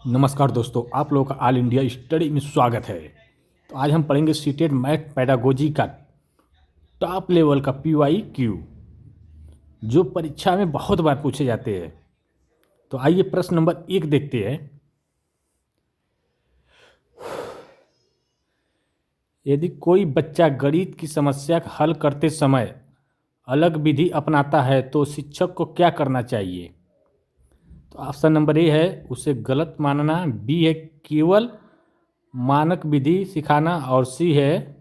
नमस्कार दोस्तों, आप लोगों का ऑल इंडिया स्टडी में स्वागत है। तो आज हम पढ़ेंगे सीटेट मैथ पेडागोजी का टॉप लेवल का PYQ, जो परीक्षा में बहुत बार पूछे जाते हैं। तो आइए प्रश्न नंबर 1 देखते हैं। यदि कोई बच्चा गणित की समस्या का हल करते समय अलग विधि अपनाता है तो शिक्षक को क्या करना चाहिए? तो ऑप्शन नंबर ए है उसे गलत मानना, बी है केवल मानक विधि सिखाना, और सी है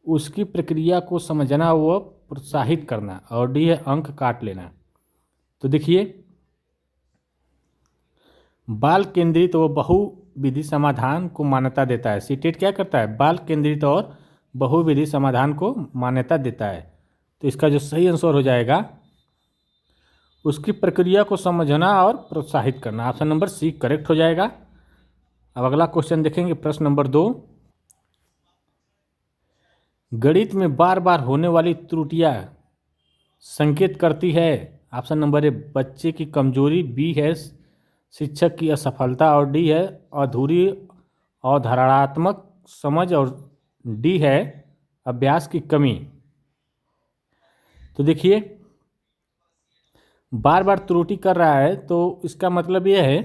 उसकी प्रक्रिया को समझना व प्रोत्साहित करना, और डी है अंक काट लेना। तो देखिए, बाल केंद्रित व बहुविधि समाधान को मान्यता देता है। सीटेट क्या करता है? बाल केंद्रित और बहुविधि समाधान को मान्यता देता है। तो इसका जो सही आंसर हो जाएगा उसकी प्रक्रिया को समझना और प्रोत्साहित करना। ऑप्शन नंबर सी करेक्ट हो जाएगा। अब अगला क्वेश्चन देखेंगे, प्रश्न नंबर 2। गणित में बार बार होने वाली त्रुटियां संकेत करती है। ऑप्शन नंबर ए बच्चे की कमजोरी, बी है शिक्षक की असफलता, और डी है अधूरी अवधारणात्मक समझ, और डी है अभ्यास की कमी। तो देखिए, बार बार त्रुटि कर रहा है तो इसका मतलब यह है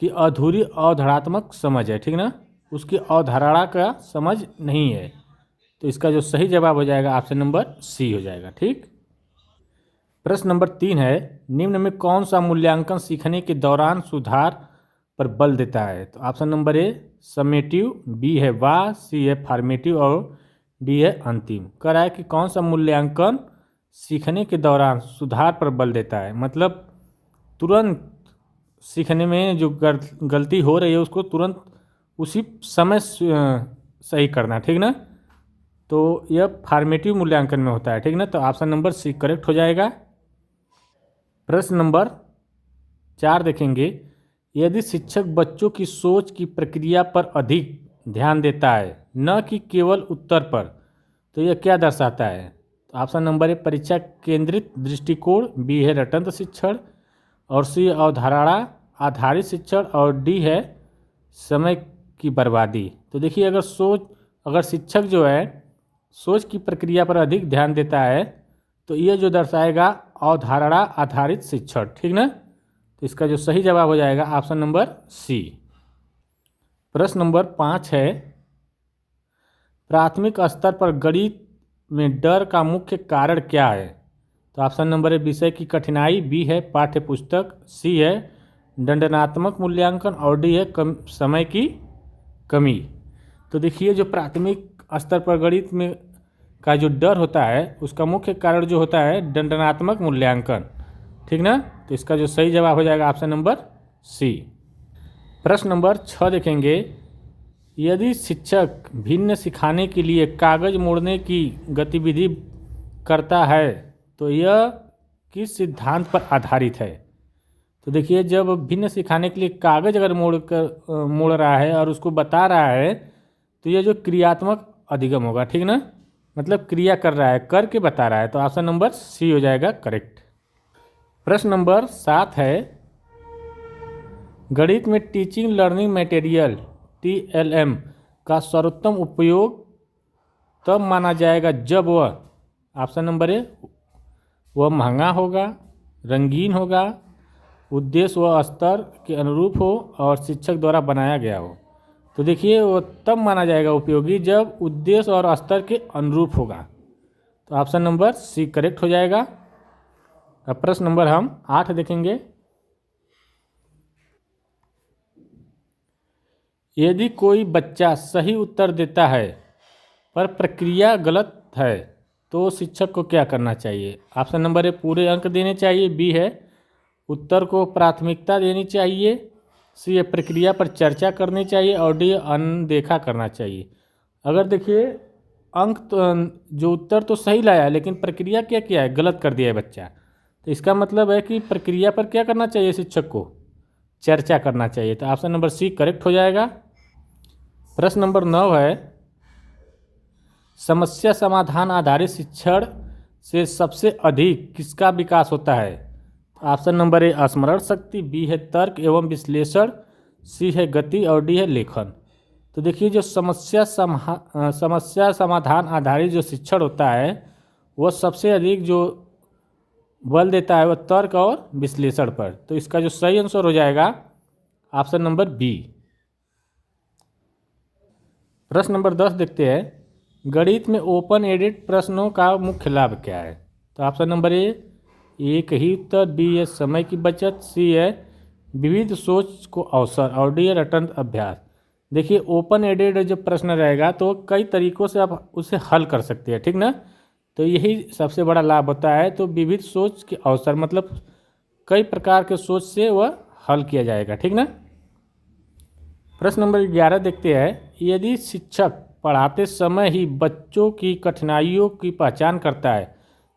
कि अधूरी अवधारणात्मक समझ है, ठीक ना, उसकी अवधारणा का समझ नहीं है। तो इसका जो सही जवाब हो जाएगा ऑप्शन नंबर सी हो जाएगा। ठीक। प्रश्न नंबर 3 है, निम्न में कौन सा मूल्यांकन सीखने के दौरान सुधार पर बल देता है? तो option number A summative, B है वाह, सी है फॉर्मेटिव, और डी है अंतिम। कह रहा है कि कौन सा मूल्यांकन सीखने के दौरान सुधार पर बल देता है, मतलब तुरंत सीखने में जो गलती हो रही है उसको तुरंत उसी समय सही करना, ठीक ना। तो यह फॉर्मेटिव मूल्यांकन में होता है, ठीक ना। तो ऑप्शन नंबर सी करेक्ट हो जाएगा। प्रश्न नंबर 4 देखेंगे, यदि शिक्षक बच्चों की सोच की प्रक्रिया पर अधिक ध्यान देता है न कि केवल उत्तर पर, तो यह क्या दर्शाता है? तो ऑप्शन नंबर ए परीक्षा केंद्रित दृष्टिकोण, बी है रटंत शिक्षण, और सी अवधारणा आधारित शिक्षण, और डी है समय की बर्बादी। तो देखिए, अगर शिक्षक जो है सोच की प्रक्रिया पर अधिक ध्यान देता है तो ये जो दर्शाएगा अवधारणा आधारित शिक्षण, ठीक ना। तो इसका जो सही जवाब हो जाएगा ऑप्शन नंबर सी। प्रश्न नंबर 5 है, प्राथमिक स्तर पर गणित में डर का मुख्य कारण क्या है? तो ऑप्शन नंबर ए विषय की कठिनाई, बी है पाठ्य पुस्तक, सी है दंडनात्मक मूल्यांकन, और डी है समय की कमी। तो देखिए, जो प्राथमिक स्तर पर गणित में का जो डर होता है उसका मुख्य कारण जो होता है दंडनात्मक मूल्यांकन, ठीक ना। तो इसका जो सही जवाब हो जाएगा ऑप्शन नंबर सी। प्रश्न नंबर 6 देखेंगे, यदि शिक्षक भिन्न सिखाने के लिए कागज मोड़ने की गतिविधि करता है तो यह किस सिद्धांत पर आधारित है? तो देखिए, जब भिन्न सिखाने के लिए कागज अगर मोड़ रहा है और उसको बता रहा है तो यह जो क्रियात्मक अधिगम होगा, ठीक ना, मतलब क्रिया कर रहा है, करके बता रहा है। तो ऑप्शन नंबर सी हो जाएगा करेक्ट। प्रश्न नंबर 7 है, गणित में टीचिंग लर्निंग मटेरियल TLM का सर्वोत्तम उपयोग तब माना जाएगा जब वह, ऑप्शन नंबर ए वह महंगा होगा, रंगीन होगा, उद्देश्य व स्तर के अनुरूप हो, और शिक्षक द्वारा बनाया गया हो। तो देखिए, वो तब माना जाएगा उपयोगी जब उद्देश्य और स्तर के अनुरूप होगा। तो ऑप्शन नंबर सी करेक्ट हो जाएगा। अब प्रश्न नंबर हम 8 देखेंगे, यदि कोई बच्चा सही उत्तर देता है पर प्रक्रिया गलत है तो शिक्षक को क्या करना चाहिए? ऑप्शन नंबर ए पूरे अंक देने चाहिए, बी है उत्तर को प्राथमिकता देनी चाहिए, सी है प्रक्रिया पर चर्चा करनी चाहिए, और डी अनदेखा करना चाहिए। अगर देखिए, अंक तो जो उत्तर तो सही लाया लेकिन प्रक्रिया क्या किया है, गलत कर दिया है बच्चा, तो इसका मतलब है कि प्रक्रिया पर क्या करना चाहिए, शिक्षक को चर्चा करना चाहिए। तो ऑप्शन नंबर सी करेक्ट हो जाएगा। प्रश्न नंबर 9 है, समस्या समाधान आधारित शिक्षण से सबसे अधिक किसका विकास होता है? ऑप्शन नंबर ए स्मरण शक्ति, बी है तर्क एवं विश्लेषण, सी है गति और डी है लेखन। तो देखिए जो समस्या समाधान आधारित जो शिक्षण होता है वह सबसे अधिक जो बल देता है वह तर्क और विश्लेषण पर। तो इसका जो सही आंसर हो जाएगा ऑप्शन नंबर बी। प्रश्न नंबर 10 देखते हैं, गणित में ओपन एडेड प्रश्नों का मुख्य लाभ क्या है। तो ऑप्शन नंबर ए एक ही उत्तर, बी है समय की बचत, सी है विविध सोच को अवसर और डी है रटन अभ्यास। देखिए ओपन एडेड जब प्रश्न रहेगा तो कई तरीकों से आप उसे हल कर सकते हैं, ठीक ना। तो यही सबसे बड़ा लाभ होता है। तो विविध सोच के अवसर मतलब कई प्रकार के सोच से वह हल किया जाएगा, ठीक ना। प्रश्न नंबर 11 देखते हैं, यदि शिक्षक पढ़ाते समय ही बच्चों की कठिनाइयों की पहचान करता है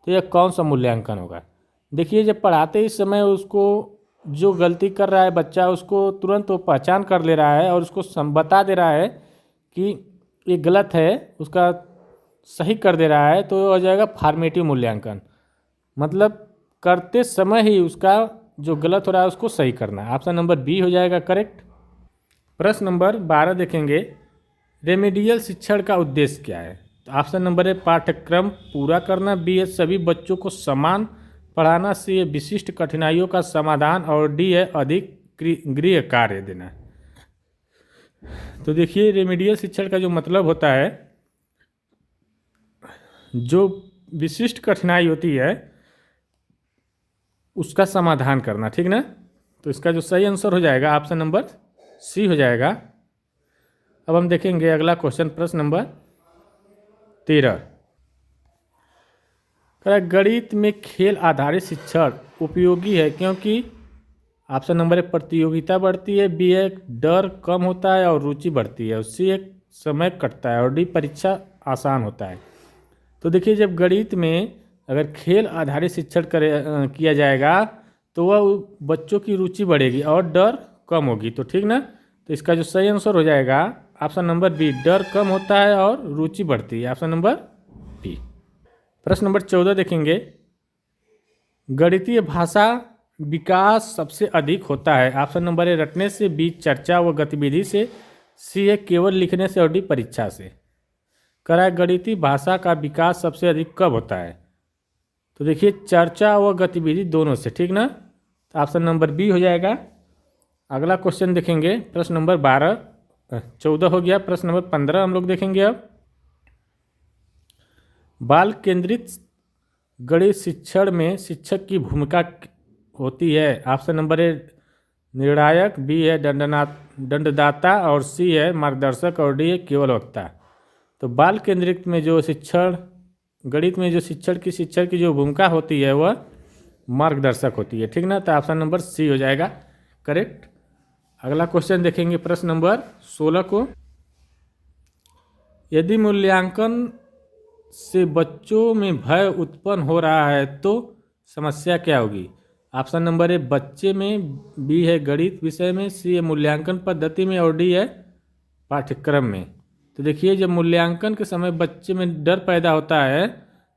तो यह कौन सा मूल्यांकन होगा। देखिए जब पढ़ाते ही समय उसको जो गलती कर रहा है बच्चा उसको तुरंत वो पहचान कर ले रहा है और उसको बता दे रहा है कि ये गलत है, उसका सही कर दे रहा है, तो हो जाएगा फॉर्मेटिव मूल्यांकन। मतलब करते समय ही उसका जो गलत हो रहा है उसको सही करना है। ऑप्शन नंबर बी हो जाएगा करेक्ट। प्रश्न नंबर 12 देखेंगे, रेमेडियल शिक्षण का उद्देश्य क्या है। तो ऑप्शन नंबर ए पाठ्यक्रम पूरा करना, बी है सभी बच्चों को समान पढ़ाना, सी है विशिष्ट कठिनाइयों का समाधान और डी है अधिक गृह कार्य देना। तो देखिए रेमेडियल शिक्षण का जो मतलब होता है, जो विशिष्ट कठिनाई होती है उसका समाधान करना, ठीक ना। तो इसका जो सही आंसर हो जाएगा ऑप्शन नंबर सी हो जाएगा। अब हम देखेंगे अगला क्वेश्चन, प्रश्न नंबर 13। गणित में खेल आधारित शिक्षण उपयोगी है क्योंकि ऑप्शन नंबर ए प्रतियोगिता बढ़ती है, बी एक डर कम होता है और रुचि बढ़ती है, सी एक समय कटता है और डी परीक्षा आसान होता है। तो देखिए जब गणित में अगर खेल आधारित शिक्षण किया जाएगा तो वह बच्चों की रुचि बढ़ेगी और डर कम होगी, तो ठीक ना। तो इसका जो सही आंसर हो जाएगा ऑप्शन नंबर बी, डर कम होता है और रुचि बढ़ती है, ऑप्शन नंबर बी। प्रश्न नंबर 14 देखेंगे, गणितीय भाषा विकास सबसे अधिक होता है। ऑप्शन नंबर ए रटने से, बी चर्चा व गतिविधि से, सी है केवल लिखने से और डी परीक्षा से। करा गणितीय भाषा का विकास सबसे अधिक कब होता है। तो देखिए चर्चा व गतिविधि दोनों से, ठीक ना। तो ऑप्शन नंबर बी हो जाएगा। अगला क्वेश्चन देखेंगे, प्रश्न नंबर 14 हो गया। प्रश्न नंबर 15 हम लोग देखेंगे। अब बाल केंद्रित गणित शिक्षण में शिक्षक की भूमिका होती है। ऑप्शन नंबर ए निर्णायक, बी है दंडदाता और सी है मार्गदर्शक और डी है केवल वक्ता। तो बाल केंद्रित में जो शिक्षण गणित में जो शिक्षण की जो भूमिका होती है वह मार्गदर्शक होती है, ठीक ना। तो ऑप्शन नंबर सी हो जाएगा करेक्ट। अगला क्वेश्चन देखेंगे, प्रश्न नंबर 16 को, यदि मूल्यांकन से बच्चों में भय उत्पन्न हो रहा है तो समस्या क्या होगी। ऑप्शन नंबर ए बच्चे में, बी है गणित विषय में, सी है मूल्यांकन पद्धति में और डी है पाठ्यक्रम में। तो देखिए जब मूल्यांकन के समय बच्चे में डर पैदा होता है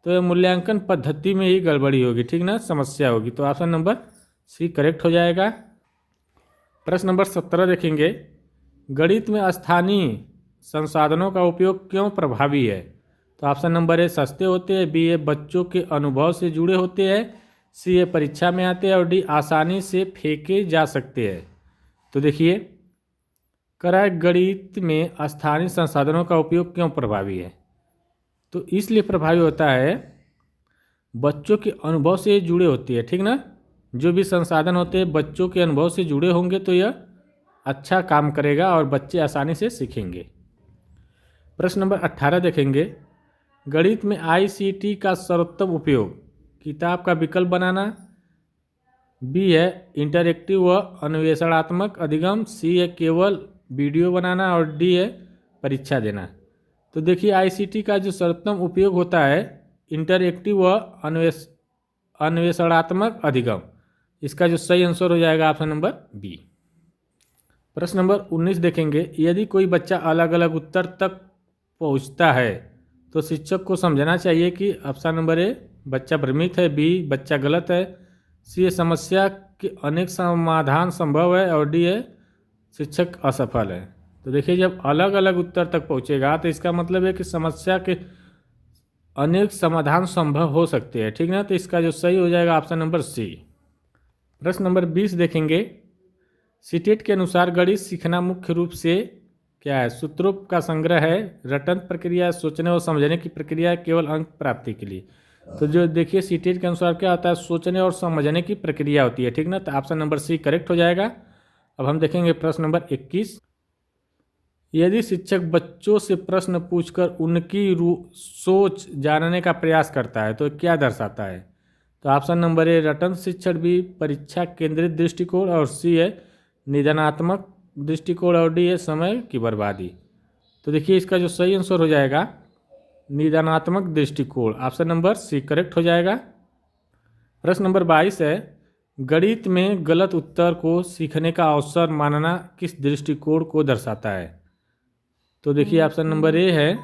तो यह मूल्यांकन पद्धति में ही गड़बड़ी होगी, ठीक ना, समस्या होगी। तो ऑप्शन नंबर सी करेक्ट हो जाएगा। प्रश्न नंबर 17 देखेंगे, गणित में स्थानीय संसाधनों का उपयोग क्यों प्रभावी है। तो ऑप्शन नंबर ए सस्ते होते हैं, बी ए बच्चों के अनुभव से जुड़े होते हैं, सी ए परीक्षा में आते हैं और डी आसानी से फेंके जा सकते हैं। तो देखिए करा गणित में स्थानीय संसाधनों का उपयोग क्यों प्रभावी है। तो इसलिए प्रभावी होता है बच्चों के अनुभव से जुड़े होते हैं, ठीक ना। जो भी संसाधन होते हैं बच्चों के अनुभव से जुड़े होंगे तो यह अच्छा काम करेगा और बच्चे आसानी से सीखेंगे। प्रश्न नंबर 18 देखेंगे, गणित में ICT का सर्वोत्तम उपयोग किताब का विकल्प बनाना, बी है इंटरएक्टिव व अन्वेषणात्मक अधिगम, सी है केवल वीडियो बनाना और डी है परीक्षा देना। तो देखिए ICT का जो सर्वोत्तम उपयोग होता है इंटरएक्टिव व अन्वेषणात्मक अधिगम। इसका जो सही आंसर हो जाएगा ऑप्शन नंबर बी। प्रश्न नंबर 19 देखेंगे, यदि कोई बच्चा अलग अलग उत्तर तक पहुंचता है तो शिक्षक को समझना चाहिए कि ऑप्शन नंबर ए बच्चा भ्रमित है, बी बच्चा गलत है, सी है समस्या के अनेक समाधान संभव है, और डी है शिक्षक असफल है। तो देखिए जब अलग अलग उत्तर तक पहुंचेगा तो इसका मतलब है कि समस्या के अनेक समाधान संभव हो सकते हैं, ठीक ना। तो इसका जो सही हो जाएगा ऑप्शन नंबर सी। प्रश्न नंबर 20 देखेंगे। सीटेट के अनुसार गणित सीखना मुख्य रूप से क्या है? सूत्रों का संग्रह है, रटन प्रक्रिया, सोचने और समझने की प्रक्रिया है, केवल अंक प्राप्ति के लिए। तो जो देखिए सीटेट के अनुसार क्या होता है? सोचने और समझने की प्रक्रिया होती है, ठीक ना। तो ऑप्शन नंबर सी करेक्ट हो जाएगा। अब हम देखेंगे प्रश्न नंबर 21। यदि शिक्षक बच्चों से प्रश्न पूछकर उनकी सोच जानने का प्रयास करता है तो क्या दर्शाता है? तो ऑप्शन नंबर ए रटन शिक्षण, बी परीक्षा केंद्रित दृष्टिकोण, और सी है निदानात्मक दृष्टिकोण, और डी है समय की बर्बादी। तो देखिए इसका जो सही आंसर हो जाएगा निदानात्मक दृष्टिकोण, ऑप्शन नंबर सी करेक्ट हो जाएगा। प्रश्न नंबर 22 है। गणित में गलत उत्तर को सीखने का अवसर मानना किस दृष्टिकोण को दर्शाता है? तो देखिए ऑप्शन नंबर ए है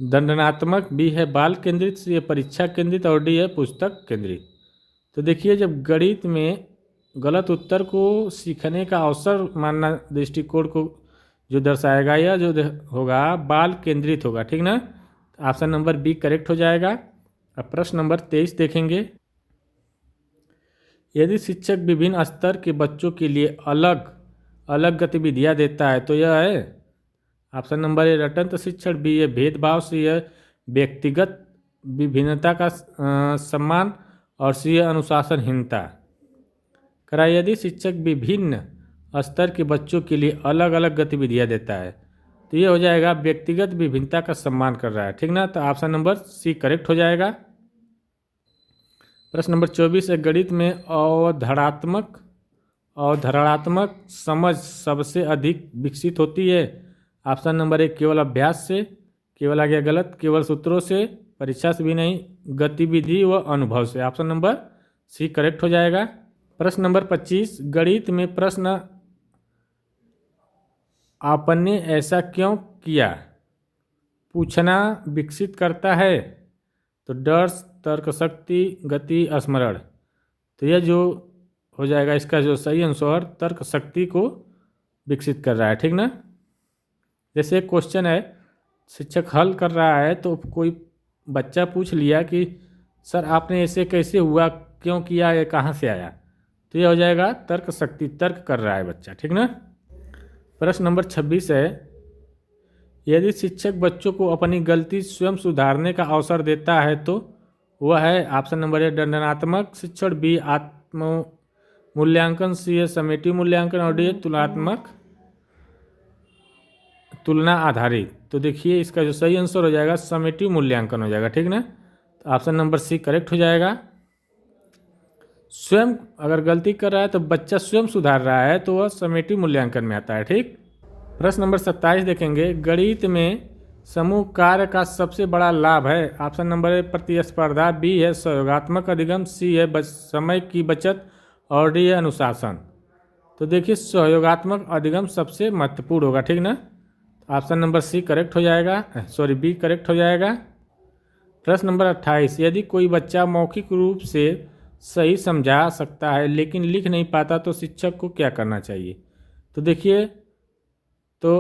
दंडनात्मक, बी है बाल केंद्रित, सी है परीक्षा केंद्रित, और डी है पुस्तक केंद्रित। तो देखिए जब गणित में गलत उत्तर को सीखने का अवसर मानना दृष्टिकोण को जो दर्शाएगा या जो होगा बाल केंद्रित होगा, ठीक ना। ऑप्शन नंबर बी करेक्ट हो जाएगा। अब प्रश्न नंबर 23 देखेंगे। यदि शिक्षक विभिन्न स्तर के बच्चों के लिए अलग अलग गतिविधियां देता है तो यह है ऑप्शन नंबर ए रटंत शिक्षण, बी है भेदभाव, सी है व्यक्तिगत विभिन्नता का सम्मान, और सी है अनुशासनहीनता। करा यदि शिक्षक विभिन्न स्तर के बच्चों के लिए अलग अलग गतिविधियां देता है तो ये हो जाएगा व्यक्तिगत विभिन्नता का सम्मान कर रहा है, ठीक ना। तो ऑप्शन नंबर सी करेक्ट हो जाएगा। प्रश्न नंबर 24 है। गणित में अवधारणात्मक समझ सबसे अधिक विकसित होती है? ऑप्शन नंबर एक केवल अभ्यास से, केवल आ गया गलत, केवल सूत्रों से, परीक्षा से भी नहीं, गतिविधि व अनुभव से। ऑप्शन नंबर सी करेक्ट हो जाएगा। प्रश्न नंबर 25। गणित में प्रश्न आपने ऐसा क्यों किया पूछना विकसित करता है? तो डर, तर्क शक्ति, गति, स्मरण। तो यह जो हो जाएगा इसका जो सही आंसर तर्क शक्ति को विकसित कर रहा है, ठीक ना। जैसे एक क्वेश्चन है, शिक्षक हल कर रहा है तो कोई बच्चा पूछ लिया कि सर आपने ऐसे कैसे हुआ, क्यों किया, ये कहाँ से आया? तो ये हो जाएगा तर्क शक्ति, तर्क कर रहा है बच्चा, ठीक ना। प्रश्न नंबर 26 है। यदि शिक्षक बच्चों को अपनी गलती स्वयं सुधारने का अवसर देता है तो वह है ऑप्शन नंबर ए दंडनात्मक शिक्षण, बी आत्म मूल्यांकन, सी है समेटिव मूल्यांकन, और डी तुलना आधारित। तो देखिए इसका जो सही आंसर हो जाएगा समेटिव मूल्यांकन हो जाएगा, ठीक ना। तो ऑप्शन नंबर सी करेक्ट हो जाएगा। स्वयं अगर गलती कर रहा है तो बच्चा स्वयं सुधार रहा है तो वह समेटिव मूल्यांकन में आता है, ठीक। प्रश्न नंबर 27 देखेंगे। गणित में समूह कार्य का सबसे बड़ा लाभ है? ऑप्शन नंबर ए प्रतिस्पर्धा, बी है सहयोगात्मक अधिगम, सी है समय की बचत, और डी है अनुशासन। तो देखिए सहयोगात्मक अधिगम सबसे महत्वपूर्ण होगा, ठीक ना। ऑप्शन नंबर सी करेक्ट हो जाएगा, सॉरी बी करेक्ट हो जाएगा। प्रश्न नंबर 28। यदि कोई बच्चा मौखिक रूप से सही समझा सकता है लेकिन लिख नहीं पाता तो शिक्षक को क्या करना चाहिए? तो देखिए तो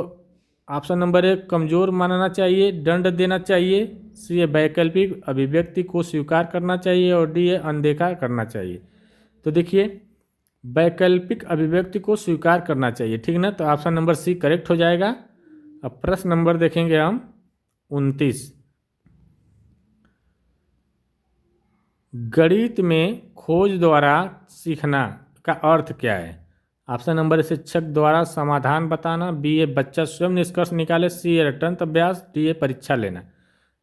ऑप्शन नंबर एक कमज़ोर मानना चाहिए, दंड देना चाहिए, सी है वैकल्पिक अभिव्यक्ति को स्वीकार करना चाहिए, और डी है अनदेखा करना चाहिए। तो देखिए वैकल्पिक अभिव्यक्ति को स्वीकार करना चाहिए, ठीक ना। तो ऑप्शन नंबर सी करेक्ट हो जाएगा। अब प्रश्न नंबर देखेंगे हम 29। गणित में खोज द्वारा सीखना का अर्थ क्या है? ऑप्शन नंबर शिक्षक द्वारा समाधान बताना, बी है बच्चा स्वयं निष्कर्ष निकाले, सी है रटंत अभ्यास, डी है परीक्षा लेना।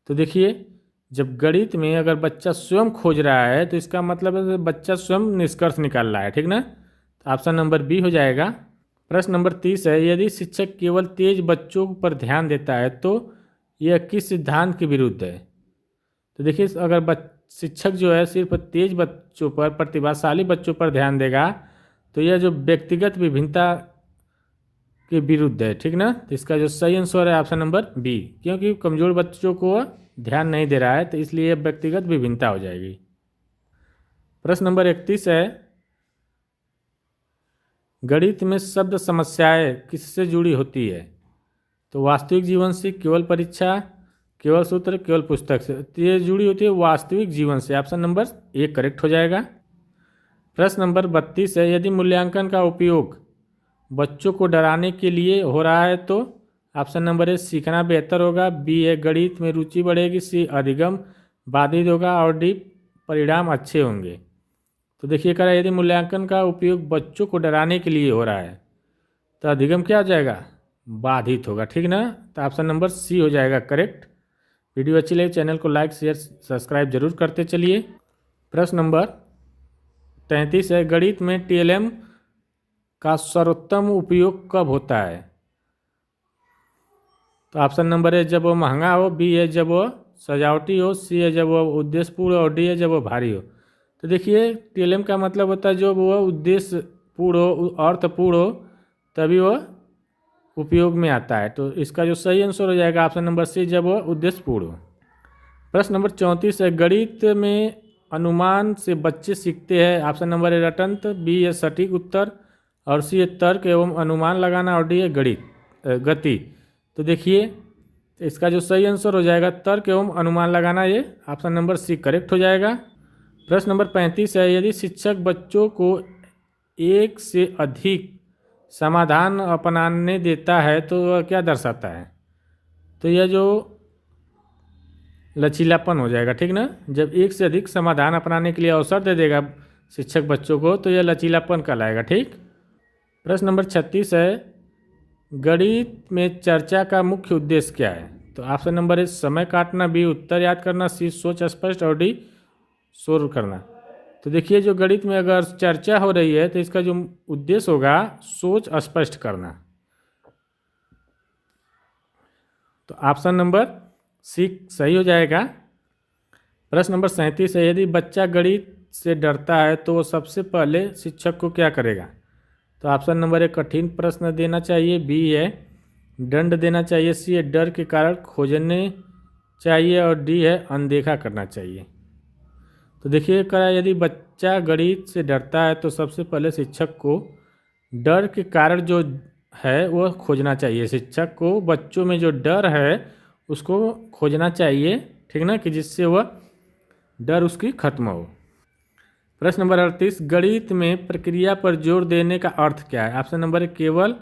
तो देखिए जब गणित में अगर बच्चा स्वयं खोज रहा है तो इसका मतलब है बच्चा स्वयं निष्कर्ष निकाल रहा है, ठीक ना। तो ऑप्शन नंबर बी हो जाएगा। प्रश्न नंबर 30 है। यदि शिक्षक केवल तेज बच्चों पर ध्यान देता है तो यह किस सिद्धांत के विरुद्ध है? तो देखिए अगर शिक्षक जो है सिर्फ तेज बच्चों पर, प्रतिभाशाली बच्चों पर ध्यान देगा तो यह जो व्यक्तिगत विभिन्नता के विरुद्ध है, ठीक ना। तो इसका जो सही आंसर है ऑप्शन नंबर बी, क्योंकि कमज़ोर बच्चों को ध्यान नहीं दे रहा है तो इसलिए व्यक्तिगत विभिन्नता हो जाएगी। प्रश्न नंबर 31 है, गणित में शब्द समस्याएं किससे जुड़ी होती है? तो वास्तविक जीवन से, केवल परीक्षा, केवल सूत्र, केवल पुस्तक से। तो ये जुड़ी होती है वास्तविक जीवन से। ऑप्शन नंबर 1 करेक्ट हो जाएगा। प्रश्न नंबर 32 है, यदि मूल्यांकन का उपयोग बच्चों को डराने के लिए हो रहा है तो ऑप्शन नंबर ए सीखना बेहतर होगा, बी है गणित में रुचि बढ़ेगी, सी अधिगम बाधित होगा और डी परिणाम अच्छे होंगे। तो देखिए कह रहा है यदि मूल्यांकन का उपयोग बच्चों को डराने के लिए हो रहा है तो अधिगम क्या हो जाएगा? बाधित होगा। ठीक ना? तो ऑप्शन नंबर सी हो जाएगा करेक्ट। वीडियो अच्छी लगे चैनल को लाइक शेयर सब्सक्राइब जरूर करते चलिए। प्रश्न नंबर 33 है, गणित में टीएलएम का सर्वोत्तम उपयोग कब होता है? तो ऑप्शन नंबर ए जब वो महंगा हो, बी है जब वो सजावटी हो, सी है जब वो उद्देश्यपूर्ण हो और डी है जब वो भारी हो। तो देखिए टीएलएम का मतलब होता है जो वो उद्देश्यपूर्ण हो, अर्थपूर्ण हो, तभी वो उपयोग में आता है। तो इसका जो सही आंसर हो जाएगा ऑप्शन नंबर सी जब वो उद्देश्यपूर्ण हो। प्रश्न नंबर 34 है, गणित में अनुमान से बच्चे सीखते हैं। ऑप्शन नंबर ए रटंत्र, बी है सटीक उत्तर और सी है तर्क एवं अनुमान लगाना और डी है गति। तो देखिए इसका जो सही आंसर हो जाएगा तर्क एवं अनुमान लगाना, ये ऑप्शन नंबर सी करेक्ट हो जाएगा। प्रश्न नंबर 35 है, यदि शिक्षक बच्चों को एक से अधिक समाधान अपनाने देता है तो वह क्या दर्शाता है? तो यह जो लचीलापन हो जाएगा। ठीक ना? जब एक से अधिक समाधान अपनाने के लिए अवसर दे देगा शिक्षक बच्चों को तो यह लचीलापन कहलाएगा। ठीक। प्रश्न नंबर 36 है, गणित में चर्चा का मुख्य उद्देश्य क्या है? तो ऑप्शन नंबर ए समय काटना, बी उत्तर याद करना, सी सोच स्पष्ट और डी शोर करना। तो देखिए जो गणित में अगर चर्चा हो रही है तो इसका जो उद्देश्य होगा सोच स्पष्ट करना। तो ऑप्शन नंबर सी सही हो जाएगा। प्रश्न नंबर 37 है, यदि बच्चा गणित से डरता है तो वो सबसे पहले शिक्षक को क्या करेगा? तो ऑप्शन नंबर ए कठिन प्रश्न देना चाहिए, बी है दंड देना चाहिए, सी है डर के कारण खोजने चाहिए और डी है अनदेखा करना चाहिए। तो देखिए करा यदि बच्चा गणित से डरता है तो सबसे पहले शिक्षक को डर के कारण जो है वो खोजना चाहिए। शिक्षक को बच्चों में जो डर है उसको खोजना चाहिए। ठीक ना? कि जिससे वह डर उसकी खत्म हो। प्रश्न नंबर 38, गणित में प्रक्रिया पर जोर देने का अर्थ क्या है? ऑप्शन नंबर ए केवल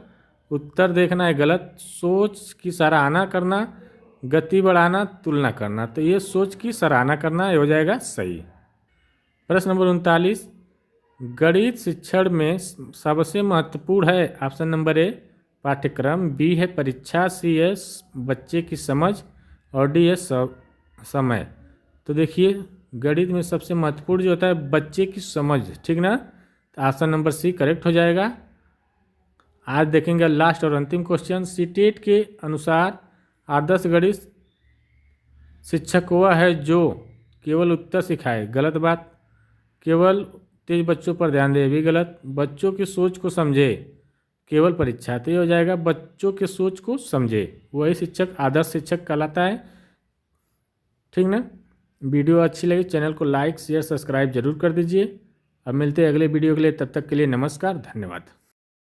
उत्तर देखना है गलत, सोच की सराहना करना, गति बढ़ाना, तुलना करना। तो ये सोच की सराहना करना हो जाएगा सही। प्रश्न नंबर 39, गणित शिक्षण में सबसे महत्वपूर्ण है। ऑप्शन नंबर ए पाठ्यक्रम, बी है परीक्षा, सी है बच्चे की समझ और डी है समय। तो देखिए गणित में सबसे महत्वपूर्ण जो होता है बच्चे की समझ। ठीक ना? तो ऑप्शन नंबर सी करेक्ट हो जाएगा। आज देखेंगे लास्ट और अंतिम क्वेश्चन। सीटेट के अनुसार आदर्श गणित शिक्षक वह है जो केवल उत्तर सिखाए, गलत बात। केवल तेज बच्चों पर ध्यान दे, भी गलत। बच्चों की सोच को समझे, केवल परीक्षा। तो ये हो जाएगा बच्चों की सोच को समझे, वही शिक्षक आदर्श शिक्षक कहलाता है। ठीक ना? वीडियो अच्छी लगी चैनल को लाइक शेयर सब्सक्राइब जरूर कर दीजिए। अब मिलते हैं अगले वीडियो के लिए, तब तक के लिए नमस्कार, धन्यवाद।